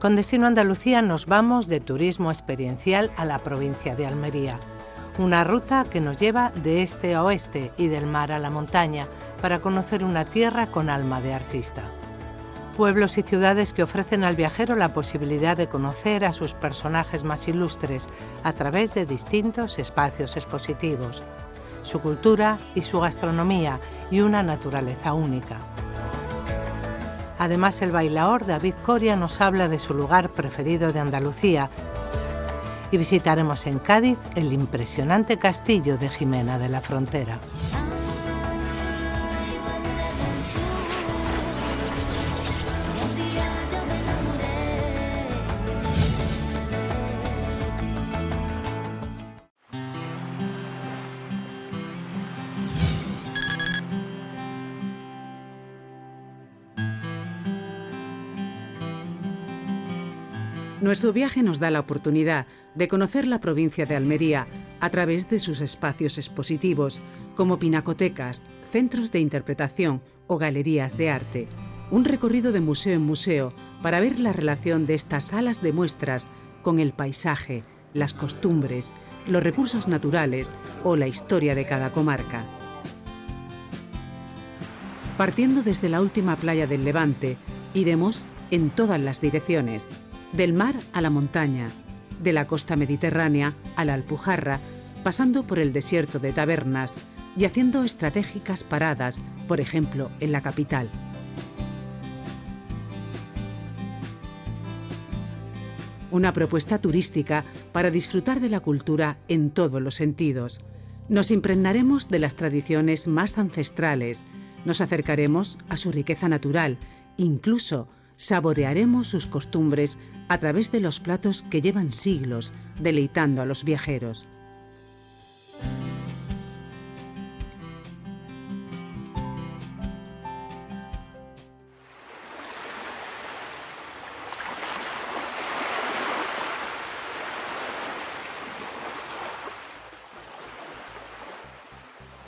Con Destino Andalucía nos vamos de turismo experiencial a la provincia de Almería. Una ruta que nos lleva de este a oeste y del mar a la montaña para conocer una tierra con alma de artista. Pueblos y ciudades que ofrecen al viajero la posibilidad de conocer a sus personajes más ilustres a través de distintos espacios expositivos, su cultura y su gastronomía y una naturaleza única. Además, el bailaor David Coria nos habla de su lugar preferido de Andalucía y visitaremos en Cádiz el impresionante castillo de Jimena de la Frontera. Nuestro viaje nos da la oportunidad de conocer la provincia de Almería a través de sus espacios expositivos, como pinacotecas, centros de interpretación o galerías de arte. Un recorrido de museo en museo para ver la relación de estas salas de muestras con el paisaje, las costumbres, los recursos naturales o la historia de cada comarca. Partiendo desde la última playa del Levante, iremos en todas las direcciones. Del mar a la montaña, de la costa mediterránea a la Alpujarra, pasando por el desierto de Tabernas y haciendo estratégicas paradas, por ejemplo, en la capital. Una propuesta turística para disfrutar de la cultura en todos los sentidos. Nos impregnaremos de las tradiciones más ancestrales, nos acercaremos a su riqueza natural, incluso saborearemos sus costumbres a través de los platos que llevan siglos deleitando a los viajeros.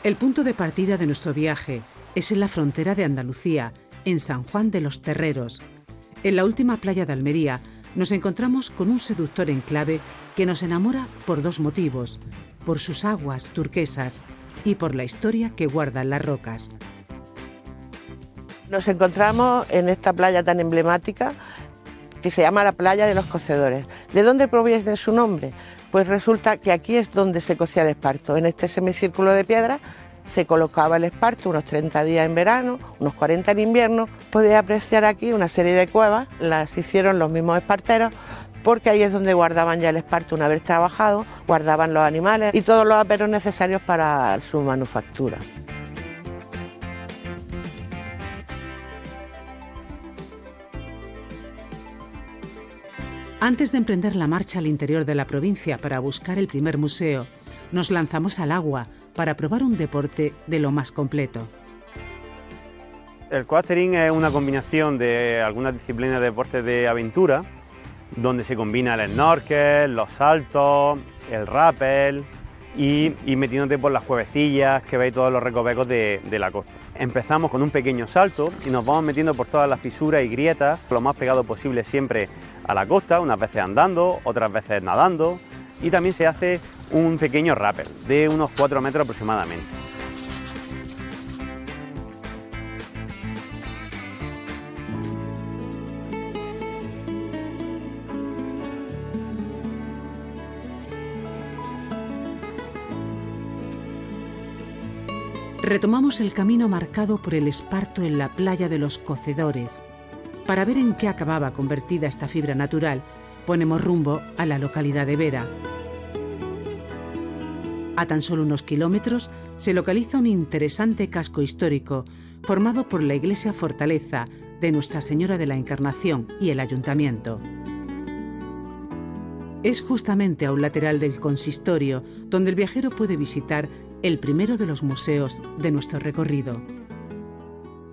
El punto de partida de nuestro viaje es en la frontera de Andalucía, en San Juan de los Terreros. En la última playa de Almería nos encontramos con un seductor enclave que nos enamora por dos motivos: por sus aguas turquesas y por la historia que guardan las rocas. Nos encontramos en esta playa tan emblemática que se llama la Playa de los Cocedores. ¿De dónde proviene su nombre? Pues resulta que aquí es donde se cocía el esparto. En este semicírculo de piedra se colocaba el esparto unos 30 días en verano, unos 40 en invierno. Podéis apreciar aquí una serie de cuevas, las hicieron los mismos esparteros, porque ahí es donde guardaban ya el esparto una vez trabajado, guardaban los animales y todos los aperos necesarios para su manufactura. Antes de emprender la marcha al interior de la provincia para buscar el primer museo, nos lanzamos al agua para probar un deporte de lo más completo. El quatering es una combinación de algunas disciplinas de deportes de aventura, donde se combina el snorkel, los saltos, el rappel y metiéndote por las cuevecillas que veis todos los recovecos de la costa. Empezamos con un pequeño salto y nos vamos metiendo por todas las fisuras y grietas, lo más pegado posible siempre a la costa, unas veces andando, otras veces nadando, y también se hace un pequeño rappel de unos 4 metros aproximadamente. Retomamos el camino marcado por el esparto en la playa de los Cocedores. Para ver en qué acababa convertida esta fibra natural, ponemos rumbo a la localidad de Vera. A tan solo unos kilómetros se localiza un interesante casco histórico formado por la iglesia fortaleza de Nuestra Señora de la Encarnación y el ayuntamiento. Es justamente a un lateral del consistorio donde el viajero puede visitar el primero de los museos de nuestro recorrido.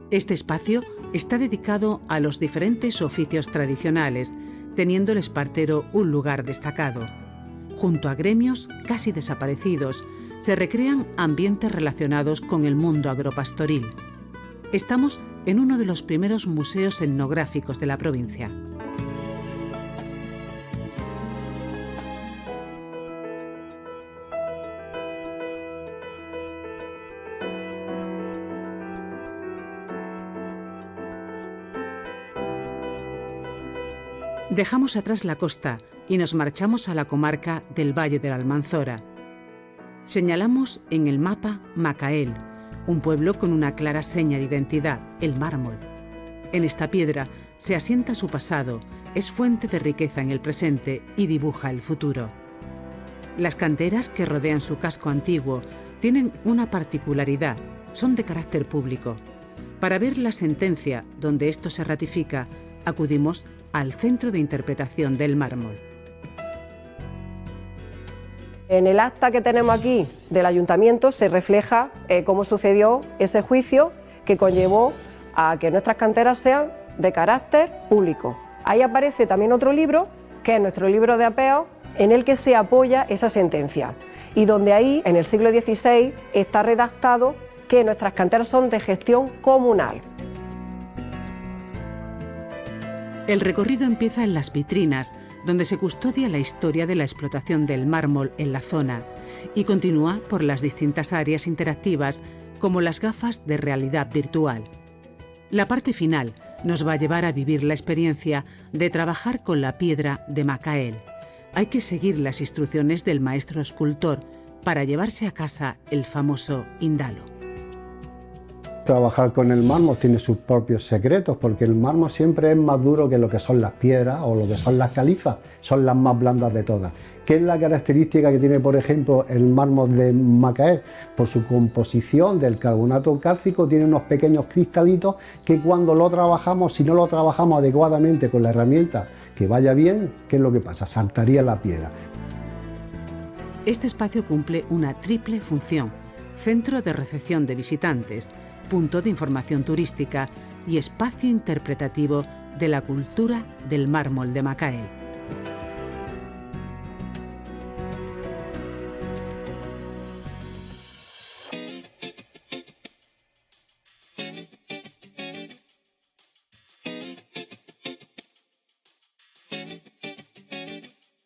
Este espacio está dedicado a los diferentes oficios tradicionales, teniendo el espartero un lugar destacado. Junto a gremios casi desaparecidos, se recrean ambientes relacionados con el mundo agropastoril. Estamos en uno de los primeros museos etnográficos de la provincia. Dejamos atrás la costa y nos marchamos a la comarca del Valle de la Almanzora. Señalamos en el mapa Macael, un pueblo con una clara seña de identidad, el mármol. En esta piedra se asienta su pasado, es fuente de riqueza en el presente y dibuja el futuro. Las canteras que rodean su casco antiguo tienen una particularidad, son de carácter público. Para ver la sentencia donde esto se ratifica, acudimos al Centro de Interpretación del Mármol. En el acta que tenemos aquí del Ayuntamiento se refleja cómo sucedió ese juicio que conllevó a que nuestras canteras sean de carácter público. Ahí aparece también otro libro, que es nuestro libro de apeos, en el que se apoya esa sentencia y donde ahí, en el siglo XVI, está redactado que nuestras canteras son de gestión comunal. El recorrido empieza en las vitrinas, donde se custodia la historia de la explotación del mármol en la zona, y continúa por las distintas áreas interactivas, como las gafas de realidad virtual. La parte final nos va a llevar a vivir la experiencia de trabajar con la piedra de Macael. Hay que seguir las instrucciones del maestro escultor para llevarse a casa el famoso indalo. Trabajar con el mármol tiene sus propios secretos, porque el mármol siempre es más duro que lo que son las piedras o lo que son las califas, son las más blandas de todas. ¿Qué es la característica que tiene, por ejemplo, el mármol de Macael? Por su composición del carbonato cálcico tiene unos pequeños cristalitos que cuando lo trabajamos, si no lo trabajamos adecuadamente con la herramienta que vaya bien, ¿qué es lo que pasa? Saltaría la piedra. Este espacio cumple una triple función: centro de recepción de visitantes, punto de información turística y espacio interpretativo de la cultura del mármol de Macael.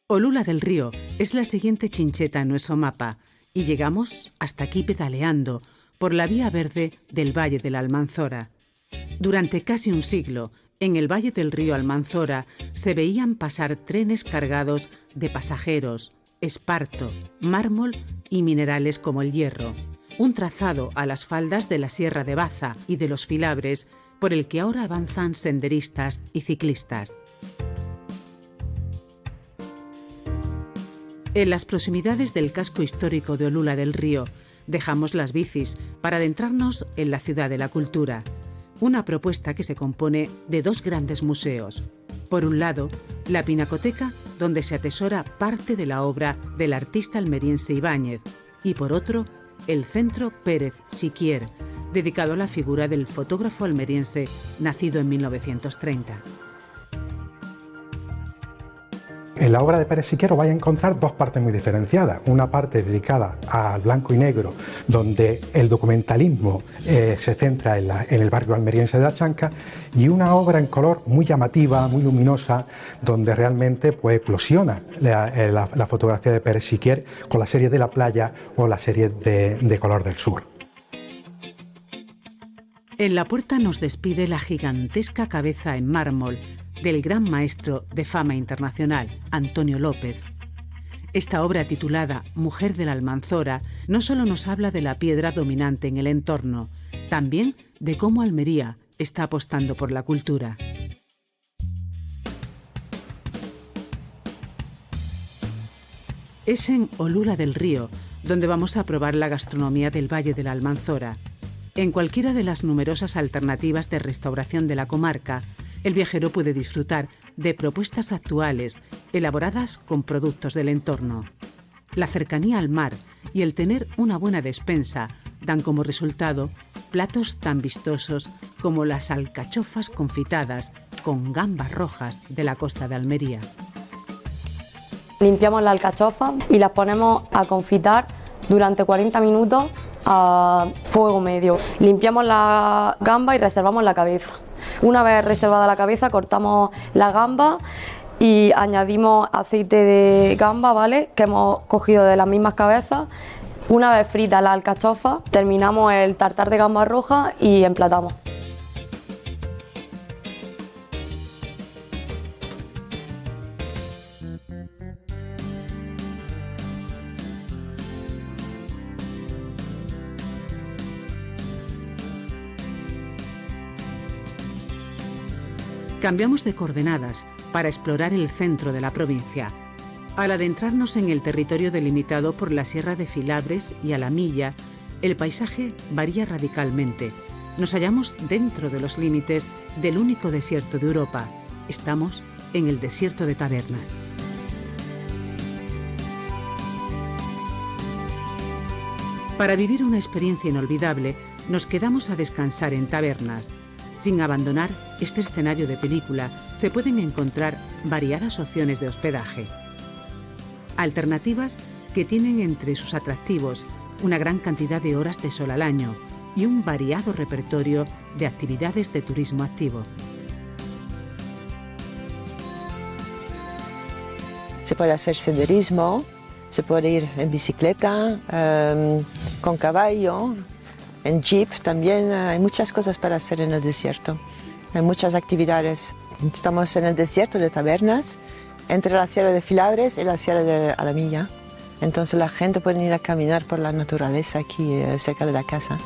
Olula del Río es la siguiente chincheta en nuestro mapa y llegamos hasta aquí pedaleando por la vía verde del Valle de la Almanzora. Durante casi un siglo, en el Valle del Río Almanzora se veían pasar trenes cargados de pasajeros, esparto, mármol y minerales como el hierro. Un trazado a las faldas de la Sierra de Baza y de los Filabres por el que ahora avanzan senderistas y ciclistas. En las proximidades del casco histórico de Olula del Río, dejamos las bicis para adentrarnos en la ciudad de la cultura, una propuesta que se compone de dos grandes museos. Por un lado, la Pinacoteca, donde se atesora parte de la obra del artista almeriense Ibáñez, y por otro, el Centro Pérez Siquier, dedicado a la figura del fotógrafo almeriense nacido en 1930. En la obra de Pérez Siquier vais a encontrar dos partes muy diferenciadas. Una parte dedicada al blanco y negro, donde el documentalismo se centra en el barrio almeriense de La Chanca, y una obra en color muy llamativa, muy luminosa, donde realmente pues eclosiona la fotografía de Pérez Siquier con la serie de la playa o la serie de Color del Sur. En la puerta nos despide la gigantesca cabeza en mármol del gran maestro de fama internacional, Antonio López. Esta obra, titulada Mujer de la Almanzora, no solo nos habla de la piedra dominante en el entorno, también de cómo Almería está apostando por la cultura. Es en Olula del Río donde vamos a probar la gastronomía del Valle de la Almanzora. En cualquiera de las numerosas alternativas de restauración de la comarca, el viajero puede disfrutar de propuestas actuales elaboradas con productos del entorno. La cercanía al mar y el tener una buena despensa dan como resultado platos tan vistosos como las alcachofas confitadas con gambas rojas de la costa de Almería. Limpiamos la alcachofa y las ponemos a confitar durante 40 minutos a fuego medio. Limpiamos la gamba y reservamos la cabeza. Una vez reservada la cabeza, cortamos la gamba y añadimos aceite de gamba, ¿vale?, que hemos cogido de las mismas cabezas. Una vez frita la alcachofa, terminamos el tartar de gamba roja y emplatamos. Cambiamos de coordenadas para explorar el centro de la provincia. Al adentrarnos en el territorio delimitado por la Sierra de Filabres y Alamilla, el paisaje varía radicalmente. Nos hallamos dentro de los límites del único desierto de Europa. Estamos en el desierto de Tabernas. Para vivir una experiencia inolvidable, nos quedamos a descansar en Tabernas. Sin abandonar este escenario de película, se pueden encontrar variadas opciones de hospedaje. Alternativas que tienen entre sus atractivos una gran cantidad de horas de sol al año y un variado repertorio de actividades de turismo activo. Se puede hacer senderismo, se puede ir en bicicleta, con caballo, en jeep también. Hay muchas cosas para hacer en el desierto. Hay muchas actividades. Estamos en el desierto de Tabernas, entre la Sierra de Filabres y la Sierra de Alamilla. Entonces la gente puede ir a caminar por la naturaleza aquí cerca de la casa.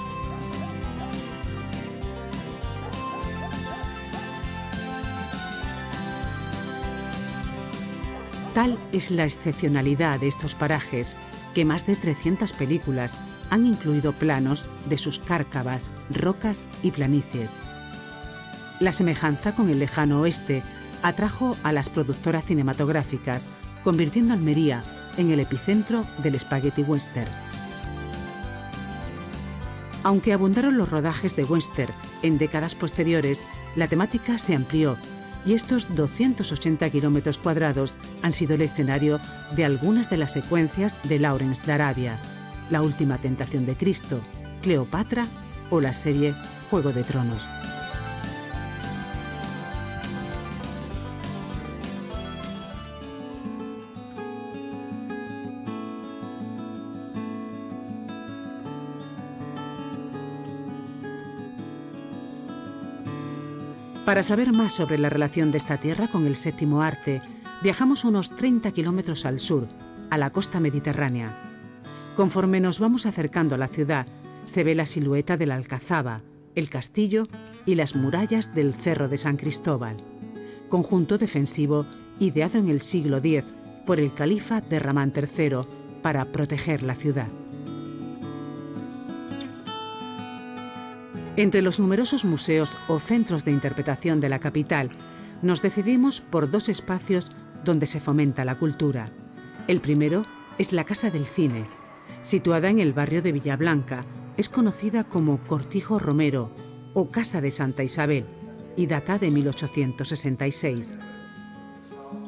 Tal es la excepcionalidad de estos parajes que más de 300 películas han incluido planos de sus cárcavas, rocas y planicies. La semejanza con el lejano oeste atrajo a las productoras cinematográficas, convirtiendo a Almería en el epicentro del spaghetti western. Aunque abundaron los rodajes de western en décadas posteriores, la temática se amplió y estos 280 kilómetros cuadrados han sido el escenario de algunas de las secuencias de Lawrence de Arabia, La última tentación de Cristo, Cleopatra o la serie Juego de Tronos. Para saber más sobre la relación de esta tierra con el séptimo arte, viajamos unos 30 kilómetros al sur, a la costa mediterránea. Conforme nos vamos acercando a la ciudad, se ve la silueta de la Alcazaba, el castillo y las murallas del Cerro de San Cristóbal, conjunto defensivo ideado en el siglo X por el califa de Ramán III para proteger la ciudad. Entre los numerosos museos o centros de interpretación de la capital, nos decidimos por dos espacios donde se fomenta la cultura. El primero es la Casa del Cine. Situada en el barrio de Villablanca, es conocida como Cortijo Romero o Casa de Santa Isabel y data de 1866.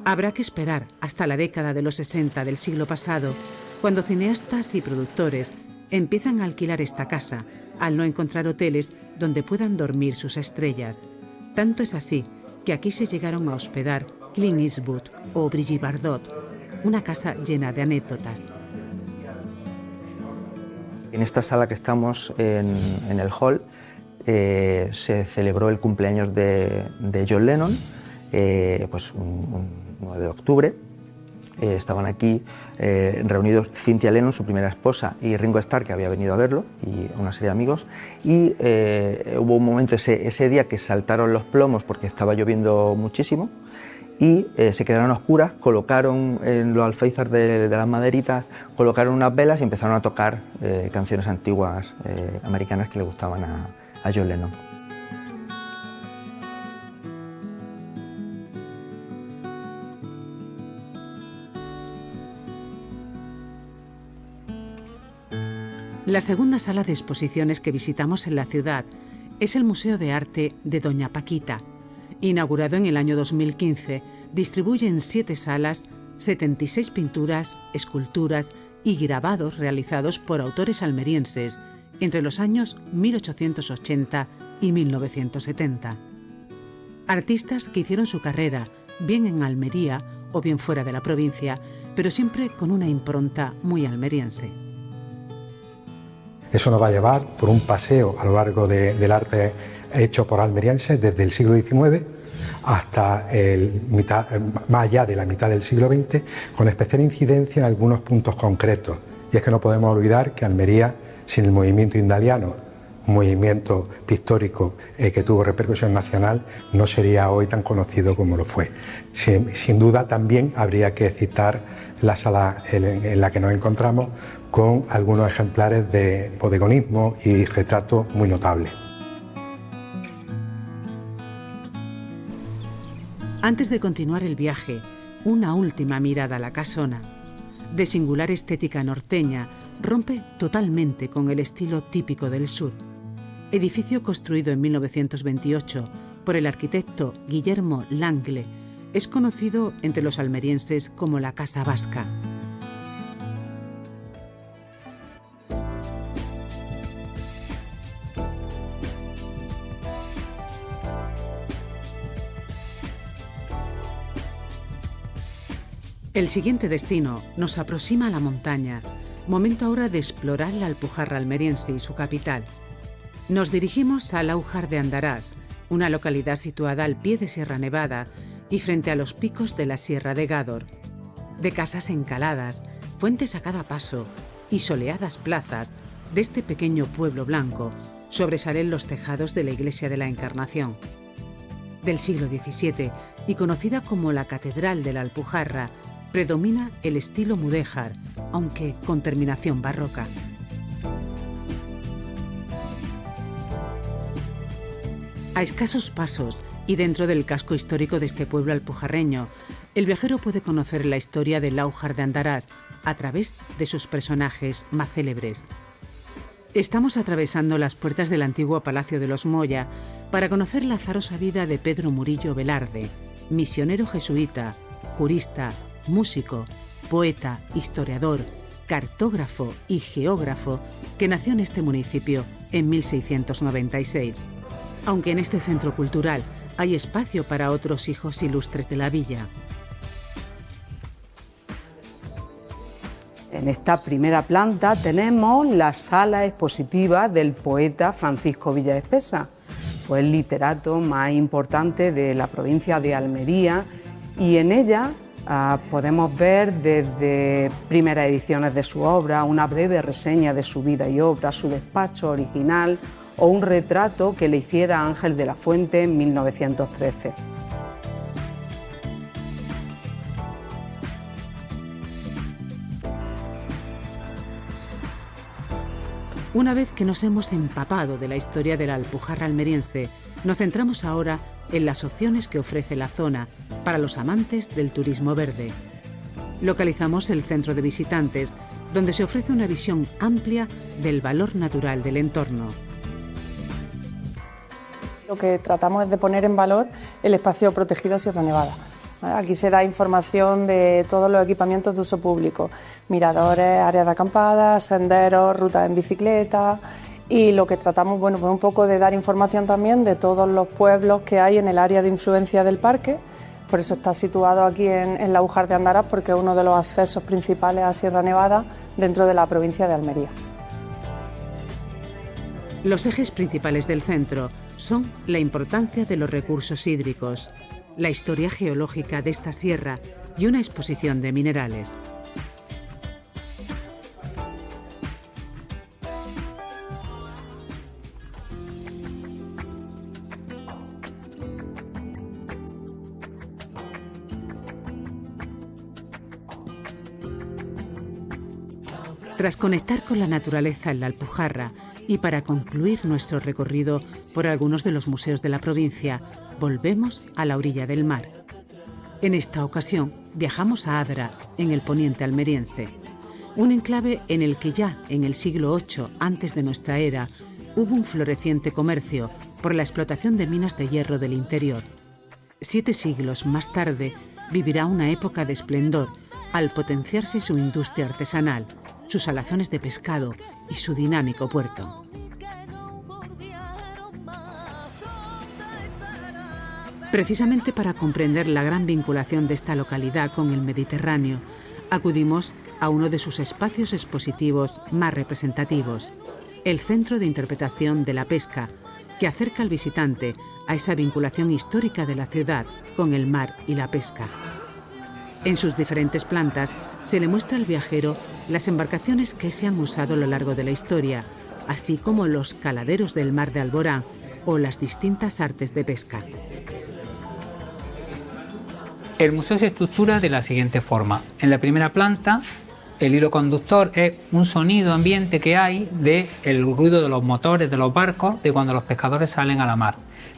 Habrá que esperar hasta la década de los 60 del siglo pasado, cuando cineastas y productores empiezan a alquilar esta casa, al no encontrar hoteles donde puedan dormir sus estrellas. Tanto es así que aquí se llegaron a hospedar Clint Eastwood o Brigitte Bardot, una casa llena de anécdotas. En esta sala que estamos, en el hall, se celebró el cumpleaños de John Lennon, pues un 9 de octubre. Estaban aquí reunidos Cynthia Lennon, su primera esposa, y Ringo Starr, que había venido a verlo, y una serie de amigos. Y hubo un momento ese día que saltaron los plomos porque estaba lloviendo muchísimo y se quedaron a oscuras, colocaron en los alféizar de las maderitas, colocaron unas velas y empezaron a tocar canciones antiguas americanas que le gustaban a John Lennon. La segunda sala de exposiciones que visitamos en la ciudad es el Museo de Arte de Doña Paquita. Inaugurado en el año 2015, distribuye en 7 salas 76 pinturas, esculturas y grabados realizados por autores almerienses entre los años 1880 y 1970. Artistas que hicieron su carrera bien en Almería o bien fuera de la provincia, pero siempre con una impronta muy almeriense. Eso nos va a llevar por un paseo a lo largo del arte hecho por almerienses desde el siglo XIX hasta más allá de la mitad del siglo XX, con especial incidencia en algunos puntos concretos. Y es que no podemos olvidar que Almería, sin el movimiento indaliano un movimiento pictórico que tuvo repercusión nacional, no sería hoy tan conocido como lo fue. Sin duda también habría que citar la sala en la que nos encontramos, con algunos ejemplares de bodegonismo y retrato muy notables. Antes de continuar el viaje, una última mirada a la casona. De singular estética norteña, rompe totalmente con el estilo típico del sur. Edificio construido en 1928 por el arquitecto Guillermo Langle, es conocido entre los almerienses como la Casa Vasca. El siguiente destino nos aproxima a la montaña, momento ahora de explorar la Alpujarra almeriense y su capital. Nos dirigimos al Laujar de Andarás, una localidad situada al pie de Sierra Nevada y frente a los picos de la Sierra de Gádor. De casas encaladas, fuentes a cada paso y soleadas plazas de este pequeño pueblo blanco sobresalen los tejados de la Iglesia de la Encarnación. Del siglo XVII y conocida como la Catedral de la Alpujarra, predomina el estilo mudéjar, aunque con terminación barroca. A escasos pasos y dentro del casco histórico de este pueblo alpujarreño, el viajero puede conocer la historia del Laujar de Andarás a través de sus personajes más célebres. Estamos atravesando las puertas del antiguo Palacio de los Moya para conocer la azarosa vida de Pedro Murillo Velarde, misionero jesuita, jurista, músico, poeta, historiador, cartógrafo y geógrafo que nació en este municipio en 1696. Aunque en este centro cultural hay espacio para otros hijos ilustres de la villa. En esta primera planta tenemos la sala expositiva del poeta Francisco Villaespesa. Fue el literato más importante de la provincia de Almería y en ella podemos ver desde primeras ediciones de su obra, una breve reseña de su vida y obra, su despacho original o un retrato que le hiciera Ángel de la Fuente en 1913. Una vez que nos hemos empapado de la historia de la Alpujarra almeriense, nos centramos ahora en las opciones que ofrece la zona para los amantes del turismo verde. Localizamos el centro de visitantes, donde se ofrece una visión amplia del valor natural del entorno. Lo que tratamos es de poner en valor el espacio protegido Sierra Nevada. Aquí se da información de todos los equipamientos de uso público, miradores, áreas de acampada, senderos, rutas en bicicleta y lo que tratamos, pues un poco de dar información también de todos los pueblos que hay en el área de influencia del parque. Por eso está situado aquí en Laujar de Andarás, porque es uno de los accesos principales a Sierra Nevada dentro de la provincia de Almería. Los ejes principales del centro son la importancia de los recursos hídricos, la historia geológica de esta sierra y una exposición de minerales. Tras conectar con la naturaleza en la Alpujarra y para concluir nuestro recorrido por algunos de los museos de la provincia, volvemos a la orilla del mar. En esta ocasión viajamos a Adra, en el poniente almeriense, un enclave en el que ya en el siglo VIII antes de nuestra era hubo un floreciente comercio por la explotación de minas de hierro del interior. 7 siglos más tarde vivirá una época de esplendor al potenciarse su industria artesanal, sus salazones de pescado y su dinámico puerto. Precisamente para comprender la gran vinculación de esta localidad con el Mediterráneo, acudimos a uno de sus espacios expositivos más representativos, el Centro de Interpretación de la Pesca, que acerca al visitante a esa vinculación histórica de la ciudad con el mar y la pesca. En sus diferentes plantas se le muestra al viajero las embarcaciones que se han usado a lo largo de la historia, así como los caladeros del mar de Alborán o las distintas artes de pesca. El museo se estructura de la siguiente forma. En la primera planta, el hilo conductor es un sonido ambiente que hay del ruido de los motores de los barcos de cuando los pescadores salen a la mar.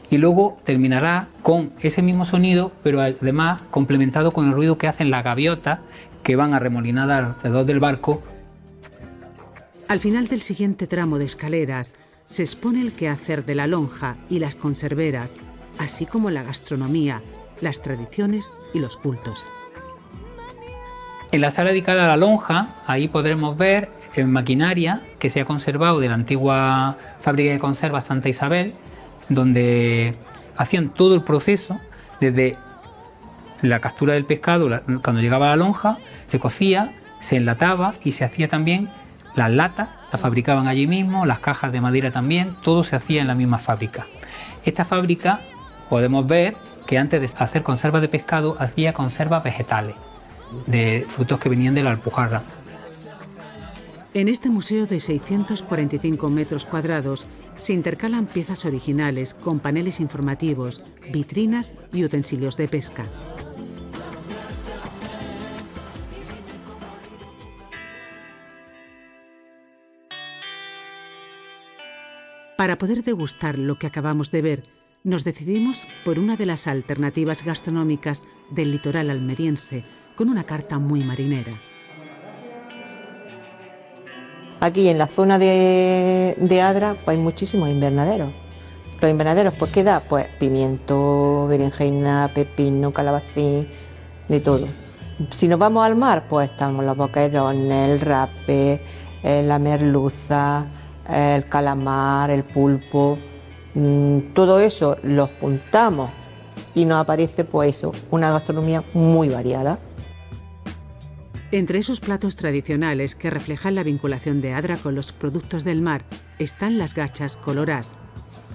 Y luego terminará con ese mismo sonido, pero además complementado con el ruido que hacen las gaviotas que van arremolinadas alrededor del barco. Al final del siguiente tramo de escaleras se expone el quehacer de la lonja y las conserveras, así como la gastronomía, las tradiciones y los cultos. En la sala dedicada a la lonja, ahí podremos ver maquinaria que se ha conservado de la antigua fábrica de conservas Santa Isabel, donde hacían todo el proceso, desde la captura del pescado, cuando llegaba a la lonja, se cocía, se enlataba y se hacía también las latas, las fabricaban allí mismo, las cajas de madera también, todo se hacía en la misma fábrica. Esta fábrica, podemos ver que antes de hacer conservas de pescado, hacía conservas vegetales, de frutos que venían de la Alpujarra. En este museo de 645 metros cuadrados se intercalan piezas originales con paneles informativos, vitrinas y utensilios de pesca. Para poder degustar lo que acabamos de ver, nos decidimos por una de las alternativas gastronómicas del litoral almeriense, con una carta muy marinera. Aquí en la zona de Adra pues hay muchísimos invernaderos. Los invernaderos, pues ¿qué da? Pues pimiento, berenjena, pepino, calabacín, de todo. Si nos vamos al mar, pues estamos los boquerones, el rape, la merluza, el calamar, el pulpo. Todo eso lo juntamos y nos aparece pues eso, una gastronomía muy variada. Entre esos platos tradicionales que reflejan la vinculación de Adra con los productos del mar están las gachas colorás.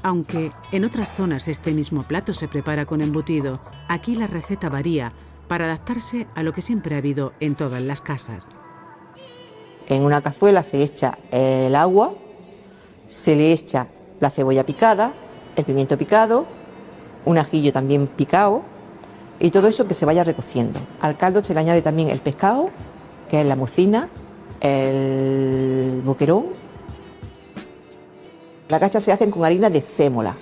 Aunque en otras zonas este mismo plato se prepara con embutido, aquí la receta varía para adaptarse a lo que siempre ha habido en todas las casas. En una cazuela se echa el agua, se le echa la cebolla picada, el pimiento picado, un ajillo también picado y todo eso que se vaya recociendo. Al caldo se le añade también el pescado, que es la mocina, el boquerón. Las gachas se hacen con harina de sémola.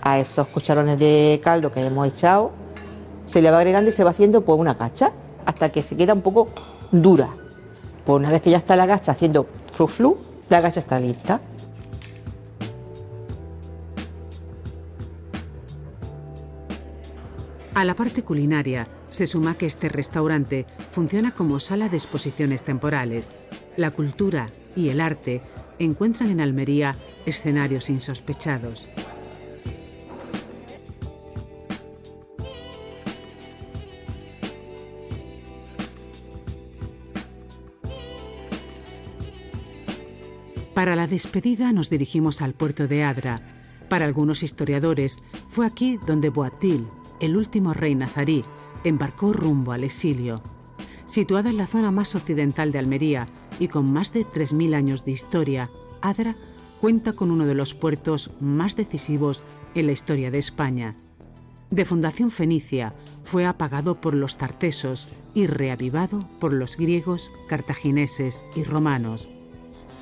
A esos cucharones de caldo que hemos echado se le va agregando y se va haciendo pues una gacha hasta que se queda un poco dura. Pues una vez que ya está la gacha haciendo fruflu, la gacha está lista. A la parte culinaria se suma que este restaurante funciona como sala de exposiciones temporales. La cultura y el arte encuentran en Almería escenarios insospechados. Para la despedida nos dirigimos al puerto de Adra. Para algunos historiadores fue aquí donde Boabdil, el último rey nazarí, embarcó rumbo al exilio. Situada en la zona más occidental de Almería y con más de 3.000 años de historia, Adra cuenta con uno de los puertos más decisivos en la historia de España. De fundación fenicia, fue apagado por los tartesos y reavivado por los griegos, cartagineses y romanos.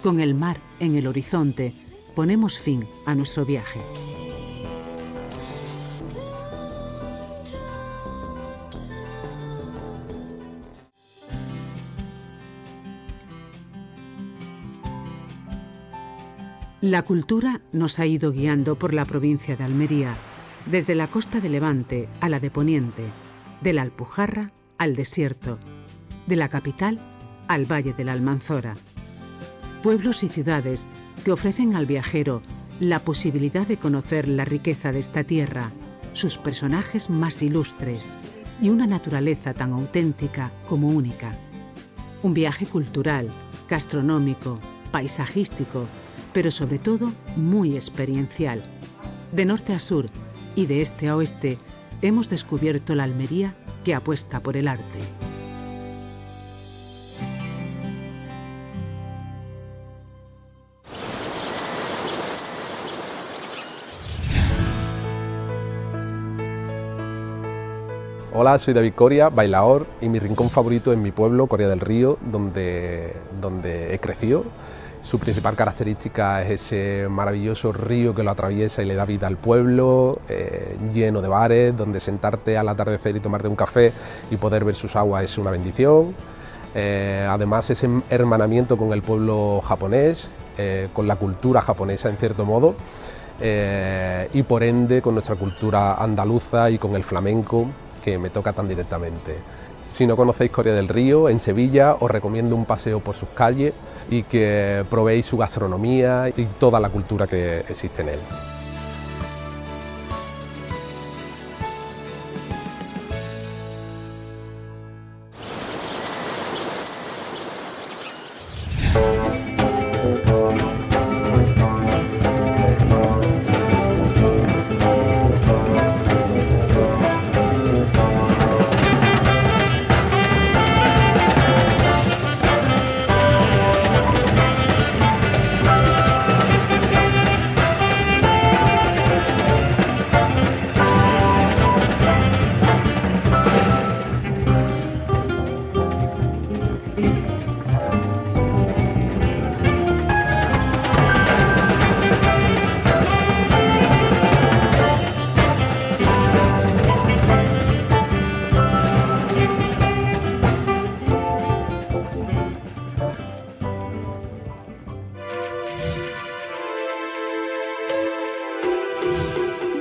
Con el mar en el horizonte, ponemos fin a nuestro viaje. La cultura nos ha ido guiando por la provincia de Almería, desde la costa de Levante a la de Poniente, de la Alpujarra al desierto, de la capital al Valle de la Almanzora. Pueblos y ciudades que ofrecen al viajero la posibilidad de conocer la riqueza de esta tierra, sus personajes más ilustres y una naturaleza tan auténtica como única. Un viaje cultural, gastronómico, paisajístico, pero sobre todo muy experiencial. De norte a sur y de este a oeste hemos descubierto la Almería que apuesta por el arte. Hola, soy David Coria, bailaor, y mi rincón favorito es mi pueblo, Coria del Río, donde he crecido. Su principal característica es ese maravilloso río que lo atraviesa y le da vida al pueblo, lleno de bares, donde sentarte al atardecer y tomarte un café y poder ver sus aguas es una bendición. Además, ese hermanamiento con el pueblo japonés, con la cultura japonesa en cierto modo, y por ende con nuestra cultura andaluza y con el flamenco, que me toca tan directamente. Si no conocéis Coria del Río, en Sevilla os recomiendo un paseo por sus calles y que probéis su gastronomía y toda la cultura que existe en él.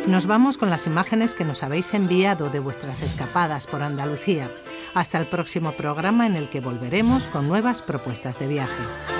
Nos vamos con las imágenes que nos habéis enviado de vuestras escapadas por Andalucía. Hasta el próximo programa en el que volveremos con nuevas propuestas de viaje.